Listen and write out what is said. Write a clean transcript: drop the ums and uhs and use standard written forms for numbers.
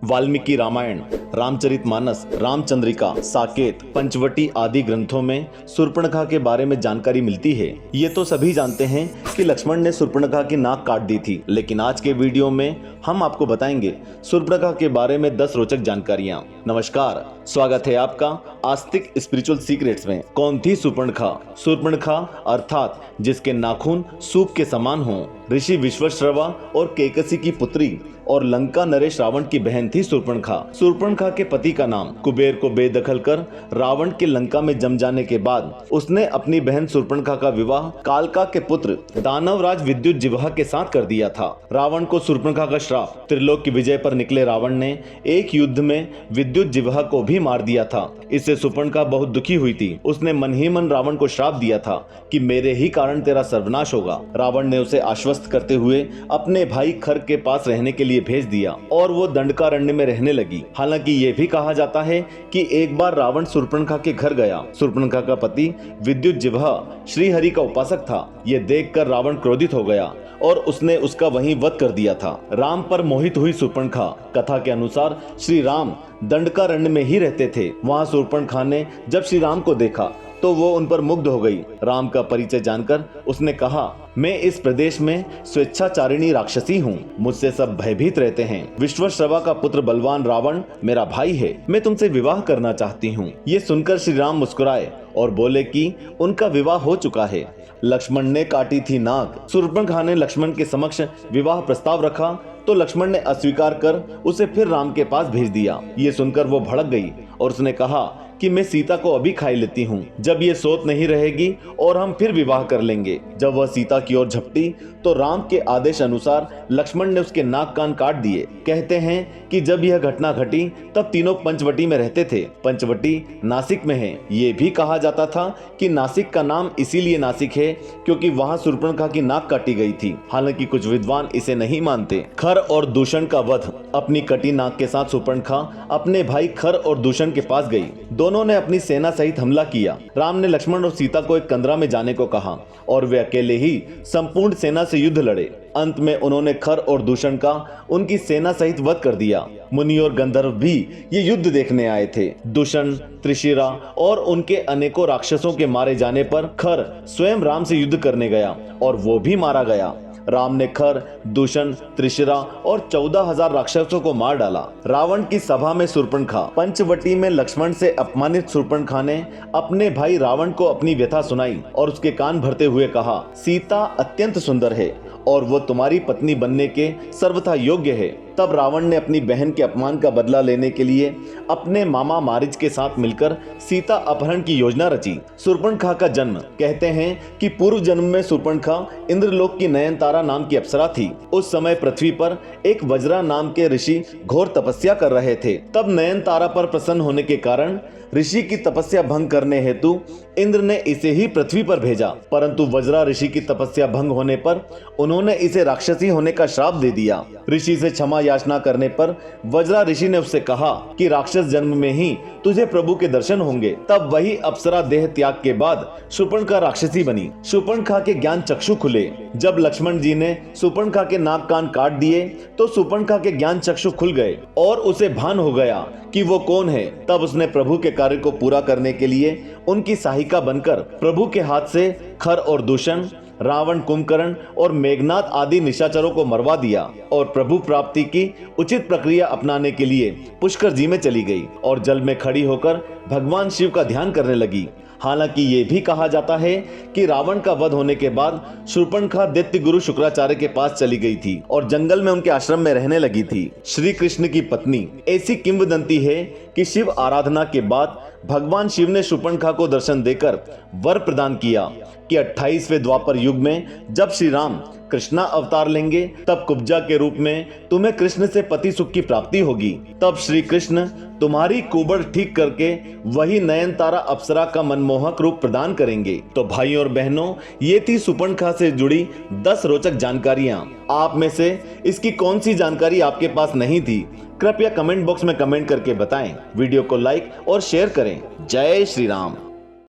वाल्मीकि रामायण, रामचरितमानस, रामचंद्रिका, साकेत, पंचवटी आदि ग्रंथों में शूर्पणखा के बारे में जानकारी मिलती है। ये तो सभी जानते हैं कि लक्ष्मण ने शूर्पणखा की नाक काट दी थी, लेकिन आज के वीडियो में हम आपको बताएंगे शूर्पणखा के बारे में 10 रोचक जानकारियां। नमस्कार, स्वागत है आपका आस्तिक स्पिरिचुअल सीक्रेट्स में। कौन थी शूर्पणखा? शूर्पणखा अर्थात जिसके नाखून सूप के समान हों, ऋषि विश्वश्रवा और केकसी की पुत्री और लंका नरेश रावण की बहन थी शूर्पणखा। शूर्पणखा के पति का नाम कुबेर को बेदखल कर रावण के लंका में जम जाने के बाद उसने अपनी बहन शूर्पणखा का विवाह कालका के पुत्र दानवराज विद्युज्जिह्वा के साथ कर दिया था। रावण को शूर्पणखा का श्राप। त्रिलोक की विजय पर निकले रावण ने एक युद्ध में विद्युज्जिह्वा को भी मार दिया था। इससे शूर्पणखा बहुत दुखी हुई थी। उसने मन ही मन रावण को श्राप दिया था कि मेरे ही कारण तेरा सर्वनाश होगा। रावण ने उसे आश्वस्त करते हुए अपने भाई खर के पास रहने के लिए भेज दिया और वो दंडकारण्य में रहने लगी। हालांकि ये भी कहा जाता है कि एक बार रावण शूर्पणखा के घर गया। शूर्पणखा का पति विद्युज्जिह्वा श्रीहरि का उपासक था। ये देखकर रावण क्रोधित हो गया और उसने उसका वहीं वध कर दिया था। राम पर मोहित हुई शूर्पणखा। कथा के अनुसार श्री राम दंडकारण्य में ही रहते थे। वहां शूर्पणखा ने जब श्री राम को देखा तो वो उन पर मुग्ध हो गई। राम का परिचय जानकर उसने कहा, मैं इस प्रदेश में स्वेच्छाचारिणी राक्षसी हूँ। मुझसे सब भयभीत रहते हैं। विश्वश्रवा का पुत्र बलवान रावण मेरा भाई है। मैं तुमसे विवाह करना चाहती हूँ। ये सुनकर श्री राम मुस्कुराए और बोले कि उनका विवाह हो चुका है। लक्ष्मण ने काटी थी नाक। शूर्पणखा ने लक्ष्मण के समक्ष विवाह प्रस्ताव रखा तो लक्ष्मण ने अस्वीकार कर उसे फिर राम के पास भेज दिया। ये सुनकर वो भड़क गई और उसने कहा कि मैं सीता को अभी खाई लेती हूँ, जब ये सोत नहीं रहेगी और हम फिर विवाह कर लेंगे। जब वह सीता की ओर झपटी तो राम के आदेश अनुसार लक्ष्मण ने उसके नाक कान काट दिए। कहते हैं कि जब यह घटना घटी तब तीनों पंचवटी में रहते थे। पंचवटी नासिक में है। ये भी कहा जाता था कि नासिक का नाम इसीलिए नासिक है क्योंकि वहाँ शूर्पणखा की नाक काटी गई थी। हालांकि कुछ विद्वान इसे नहीं मानते। खर और दूषण का वध। अपनी कटी नाक के साथ शूर्पणखा अपने भाई खर और दूषण के पास गई। दोनों ने अपनी सेना सहित हमला किया। राम ने लक्ष्मण और सीता को एक कंदरा में जाने को कहा और वे अकेले ही संपूर्ण सेना से युद्ध लड़े। अंत में उन्होंने खर और दूषण का उनकी सेना सहित वध कर दिया। मुनि और गंधर्व भी ये युद्ध देखने आए थे। दूषण, त्रिशिरा और उनके अनेकों राक्षसों के मारे जाने पर खर स्वयं राम से युद्ध करने गया और वो भी मारा गया। राम ने खर, दूषण, त्रिशिरा और 14,000 राक्षसों को मार डाला। रावण की सभा में शूर्पणखा। पंचवटी में लक्ष्मण से अपमानित शूर्पणखा ने अपने भाई रावण को अपनी व्यथा सुनाई और उसके कान भरते हुए कहा, सीता अत्यंत सुंदर है और वो तुम्हारी पत्नी बनने के सर्वथा योग्य है। तब रावण ने अपनी बहन के अपमान का बदला लेने के लिए अपने मामा मारीच के साथ मिलकर सीता अपहरण की योजना रची। शूर्पणखा का जन्म। कहते हैं कि पूर्व जन्म में शूर्पणखा इंद्रलोक की नयनतारा नाम की अप्सरा थी। उस समय पृथ्वी पर एक वज्रा नाम के ऋषि घोर तपस्या कर रहे थे। तब नयनतारा पर प्रसन्न होने के कारण ऋषि की तपस्या भंग करने हेतु इंद्र ने इसे ही पृथ्वी पर भेजा, परंतु वज्रा ऋषि की तपस्या भंग होने पर उन्होंने इसे राक्षसी होने का श्राप दे दिया। ऋषि से क्षमा याचना करने पर वज्रा ऋषि ने उससे कहा कि राक्षस जन्म में ही तुझे प्रभु के दर्शन होंगे। तब वही अप्सरा देह त्याग के बाद शूर्पणखा राक्षसी बनी। शूर्पणखा के ज्ञान चक्षु खुले। जब लक्ष्मण जी ने शूर्पणखा के नाक कान काट दिए तो शूर्पणखा के ज्ञान चक्षु खुल गए और उसे भान हो गया कि वो कौन है। तब उसने प्रभु के कार्य को पूरा करने के लिए उनकी सहायिका बनकर प्रभु के हाथ से खर और दूषण, रावण, कुंभकर्ण और मेघनाद आदि निशाचरों को मरवा दिया और प्रभु प्राप्ति की उचित प्रक्रिया अपनाने के लिए पुष्कर जी में चली गई और जल में खड़ी होकर भगवान शिव का ध्यान करने लगी। हालांकि ये भी कहा जाता है कि रावण का वध होने के बाद शूर्पणखा दैत्य गुरु शुक्राचार्य के पास चली गई थी और जंगल में उनके आश्रम में रहने लगी थी। श्री कृष्ण की पत्नी। ऐसी किंवदंती है कि शिव आराधना के बाद भगवान शिव ने शूर्पणखा को दर्शन देकर वर प्रदान किया कि 28वें द्वापर युग में जब श्री राम कृष्णा अवतार लेंगे तब कुब्जा के रूप में तुम्हें कृष्ण से पति सुख की प्राप्ति होगी। तब श्री कृष्ण तुम्हारी कुबड़ ठीक करके वही नयनतारा अप्सरा का मनमोहक रूप प्रदान करेंगे। तो भाइयों और बहनों, ये थी शूर्पणखा से जुड़ी 10 रोचक जानकारियां। आप में से इसकी कौन सी जानकारी आपके पास नहीं थी? कृपया कमेंट बॉक्स में कमेंट करके बताएं। वीडियो को लाइक और शेयर करें। जय श्री राम।